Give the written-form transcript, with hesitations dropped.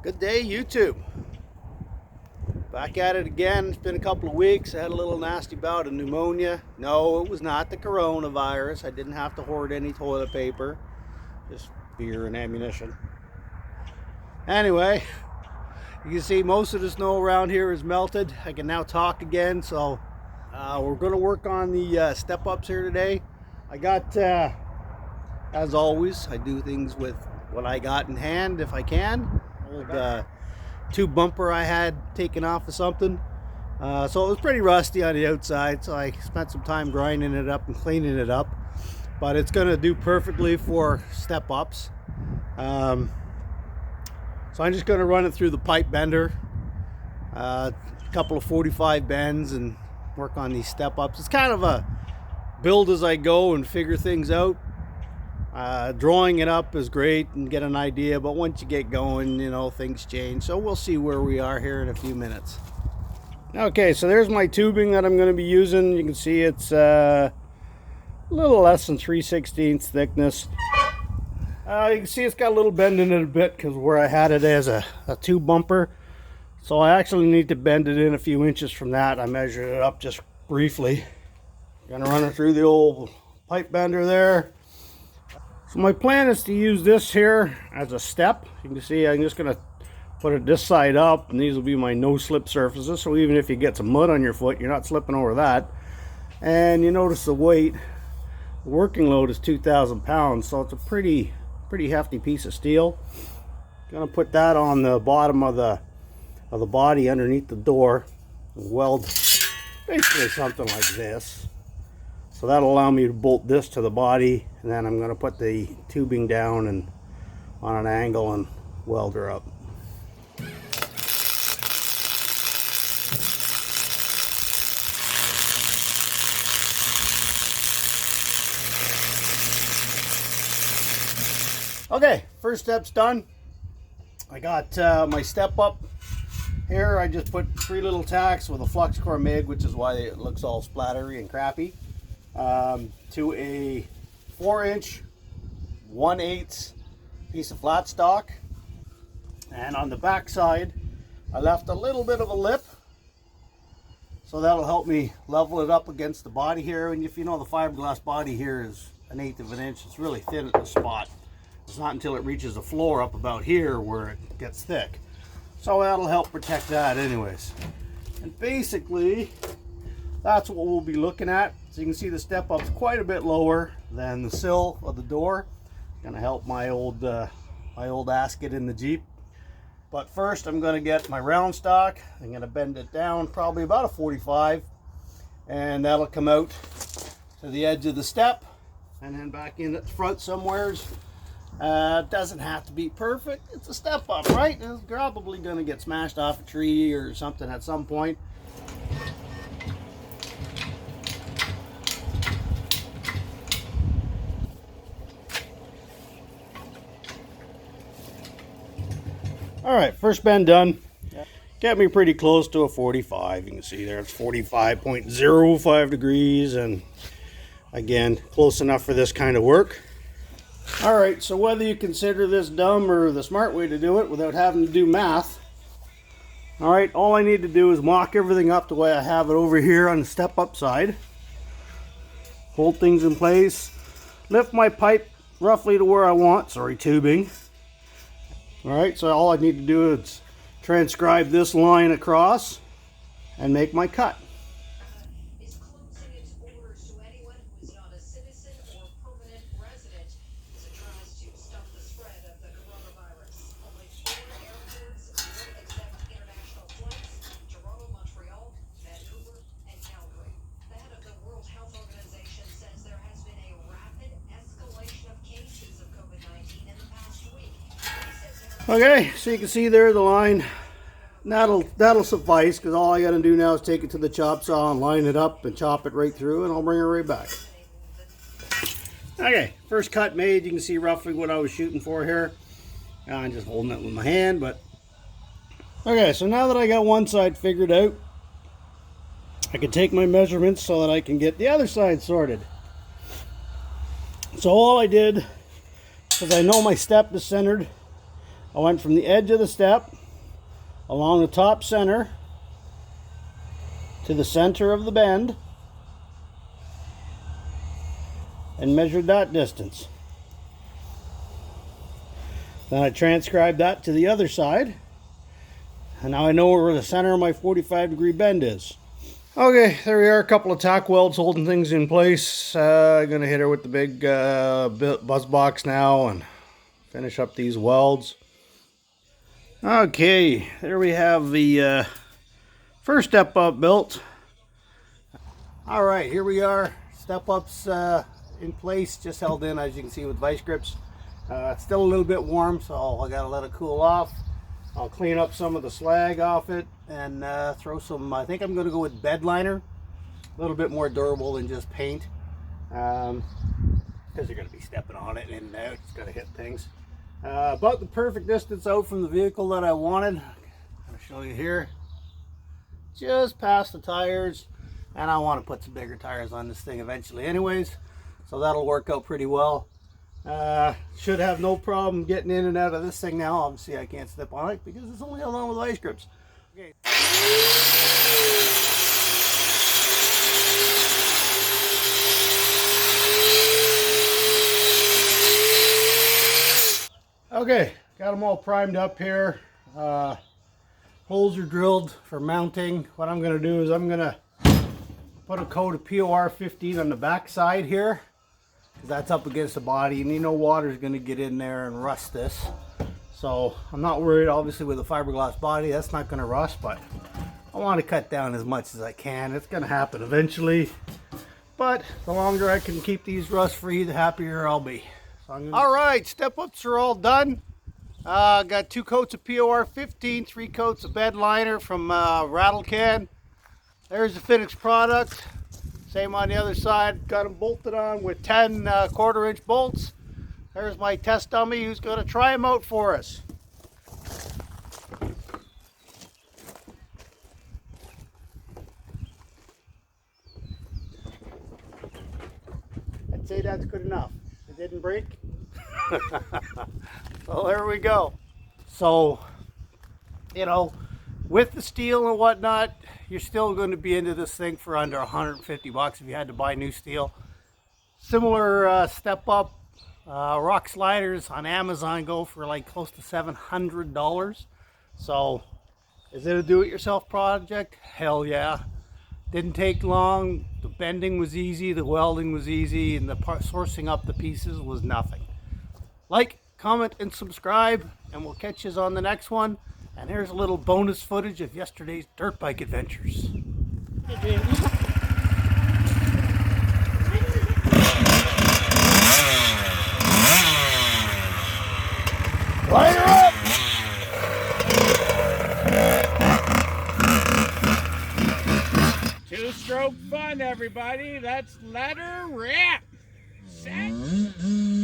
Good day, YouTube. Back at it again. It's been a couple of weeks. I had a little nasty bout of pneumonia. No, it was not the coronavirus. I didn't have to hoard any toilet paper. Just beer and ammunition. Anyway, you can see most of the snow around here is melted. I can now talk again, so we're going to work on the step-ups here today. I got, as always, I do things with what I got in hand if I can. Old tube bumper I had taken off of something, so it was pretty rusty on the outside, so I spent some time grinding it up and cleaning it up, but it's going to do perfectly for step-ups. So I'm just going to run it through the pipe bender, a couple of 45 bends, and work on these step-ups. It's kind of a build as I go and figure things out. Drawing it up is great and get an idea, but once you get going, you know, things change. So we'll see where we are here in a few minutes. Okay, so there's my tubing that I'm going to be using. You can see it's a little less than 3/16 thickness. You can see it's got a little bend in it a bit because where I had it as a tube bumper. So I actually need to bend it in a few inches from that. I measured it up just briefly. Gonna run it through the old pipe bender there. So my plan is to use this here as a step. You can see I'm just going to put it this side up, and these will be my no-slip surfaces. So even if you get some mud on your foot, you're not slipping over that. And you notice the weight, the working load is 2,000 pounds, so it's a pretty hefty piece of steel. Going to put that on the bottom of the body underneath the door, and weld basically something like this. So that'll allow me to bolt this to the body, and then I'm going to put the tubing down and on an angle and weld her up. Okay, first step's done. I got my step up here. I just put 3 little tacks with a flux core MIG, which is why it looks all splattery and crappy. To a 4-inch 1/8 piece of flat stock, and on the back side I left a little bit of a lip, so that'll help me level it up against the body here. And if you know, the fiberglass body here is 1/8 of an inch. It's really thin at the spot. It's not until it reaches the floor up about here where it gets thick, so that'll help protect that anyways. And basically that's what we'll be looking at. So you can see the step up's quite a bit lower than the sill of the door. Gonna help my old asket in the Jeep. But first I'm gonna get my round stock. I'm gonna bend it down probably about a 45, and that'll come out to the edge of the step and then back in at the front somewheres. Doesn't have to be perfect. It's a step up, right? It's probably gonna get smashed off a tree or something at some point. Alright, first bend done. Got me pretty close to a 45. You can see there it's 45.05 degrees, and again, close enough for this kind of work. Alright, so whether you consider this dumb or the smart way to do it without having to do math, alright, all I need to do is mock everything up the way I have it over here on the step up side. Hold things in place. Lift my pipe roughly to where I want. Sorry, tubing. Alright, so all I need to do is transcribe this line across and make my cut. Is closing its borders to anyone who is not a citizen or permanent resident as it tries to stop the spread of the coronavirus. Only 4 airports will accept international flights: Toronto, Montreal, Vancouver, and Calgary. The head of the World Health Organization says there has been a rapid escalation of cases of COVID-19 in the past week. Okay, so you can see there the line. That'll suffice, because all I got to do now is take it to the chop saw and line it up and chop it right through, and I'll bring it right back. Okay, first cut made. You can see roughly what I was shooting for here. I'm just holding it with my hand, but okay, so now that I got one side figured out, I can take my measurements so that I can get the other side sorted. So all I did, because I know my step is centered, I I went from the edge of the step along the top center to the center of the bend and measured that distance. Then I transcribed that to the other side, and now I know where the center of my 45-degree bend is. Okay, there we are, a couple of tack welds holding things in place. I'm gonna hit her with the big buzz box now and finish up these welds. Okay, there we have the first step up built. All right, here we are. Step ups in place, just held in, as you can see, with vice grips. It's still a little bit warm, so I gotta let it cool off. I'll clean up some of the slag off it and throw some, I think I'm gonna go with bed liner. A little bit more durable than just paint. Because you're gonna be stepping on it and it's gonna hit things. About the perfect distance out from the vehicle that I wanted. I'll show you here. Just past the tires, and I want to put some bigger tires on this thing eventually anyways, so that'll work out pretty well. Should have no problem getting in and out of this thing now. Obviously I can't step on it because it's only held on with vice grips. Okay. Okay, got them all primed up here. Holes are drilled for mounting. What I'm going to do is I'm going to put a coat of POR 15 on the back side here, because that's up against the body, and you know water's going to get in there and rust this. So I'm not worried, obviously, with a fiberglass body, that's not going to rust, but I want to cut down as much as I can. It's going to happen eventually, but the longer I can keep these rust free, the happier I'll be. All right, step ups are all done. Got 2 coats of POR 15, 3 coats of bed liner from Rattle Can. There's the finished product. Same on the other side. Got them bolted on with 10 1/4-inch bolts. There's my test dummy who's going to try them out for us. I'd say that's good enough. It didn't break. So there we go. So, you know, with the steel and whatnot, you're still going to be into this thing for under 150 bucks if you had to buy new steel. Similar step up rock sliders on Amazon go for like close to $700. So is it a do-it-yourself project? Hell yeah. Didn't take long. The bending was easy, the welding was easy, and the sourcing up the pieces was nothing. Like, comment, and subscribe, and we'll catch you on the next one. And here's a little bonus footage of yesterday's dirt bike adventures. Light her up! Two-stroke fun, everybody. That's ladder wrap. Set. Mm-hmm.